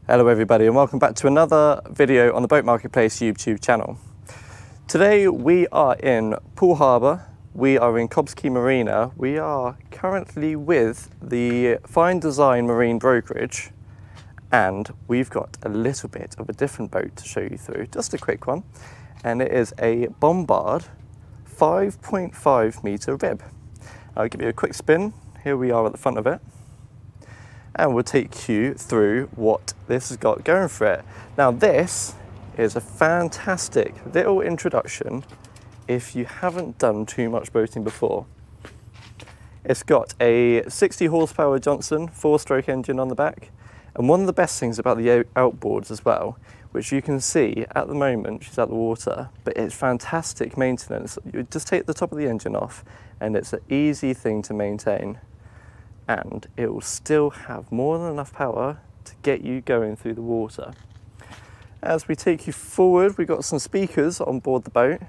Hello everybody and welcome back to another video on the Boat Marketplace YouTube channel. Today we are in Poole Harbour, we are in Cobbs Quay Marina, we are currently with the Fine Design Marine Brokerage, and we've got a little bit of a different boat to show you through, just a quick one, and it is a Bombard 5.5 metre rib. I'll give you a quick spin. Here we are at the front of it, and we'll take you through what this has got going for it. Now this is a fantastic little introduction if you haven't done too much boating before. It's got a 60 horsepower Johnson 4-stroke engine on the back, and one of the best things about the outboards as well, which you can see at the moment, she's out the water, but it's fantastic maintenance. You just take the top of the engine off and it's an easy thing to maintain, and it will still have more than enough power to get you going through the water. As we take you forward, we've got some speakers on board the boat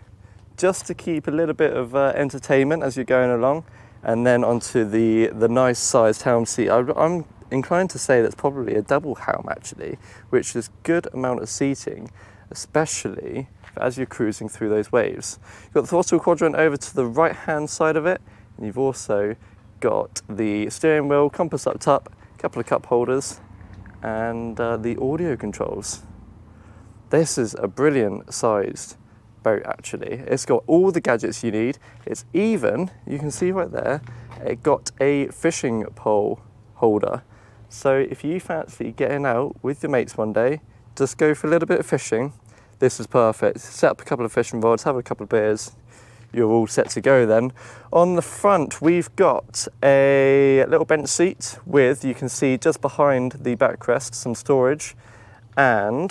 just to keep a little bit of entertainment as you're going along, and then onto the nice sized helm seat. I'm inclined to say that's probably a double helm actually, which is good amount of seating, especially as you're cruising through those waves. You've got the throttle quadrant over to the right hand side of it, and you've also got the steering wheel, compass up top, a couple of cup holders, and the audio controls. This is a brilliant sized boat actually. It's got all the gadgets you need. It's even, you can see right there, it got a fishing pole holder. So if you fancy getting out with your mates one day, just go for a little bit of fishing, this is perfect. Set up a couple of fishing rods, have a couple of beers, you're all set to go then. On the front, we've got a little bench seat with, you can see just behind the backrest, some storage. And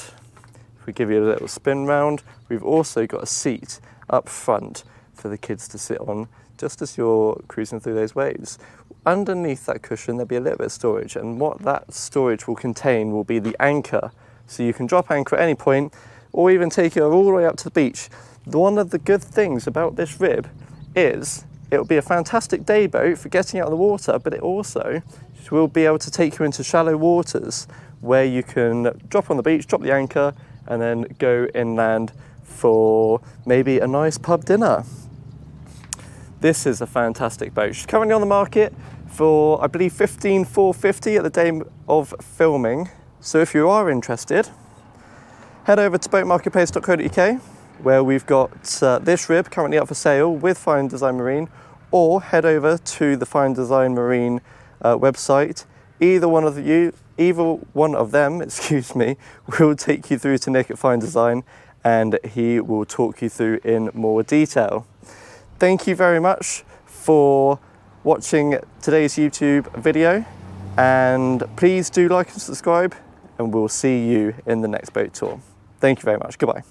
if we give you a little spin round, we've also got a seat up front for the kids to sit on, just as you're cruising through those waves. Underneath that cushion, there'll be a little bit of storage, and what that storage will contain will be the anchor. So you can drop anchor at any point, or even take it all the way up to the beach. One of the good things about this rib is it'll be a fantastic day boat for getting out of the water, but it also will be able to take you into shallow waters where you can drop on the beach, drop the anchor, and then go inland for maybe a nice pub dinner. This is a fantastic boat. She's currently on the market for, I believe, $15,450 at the day of filming. So if you are interested, head over to boatmarketplace.co.uk, where we've got this rib currently up for sale with Fine Design Marine, or head over to the Fine Design Marine website. Either one of them, excuse me, will take you through to Nick at Fine Design, and he will talk you through in more detail. Thank you very much for watching today's YouTube video, and please do like and subscribe, and we'll see you in the next boat tour. Thank you very much. Goodbye.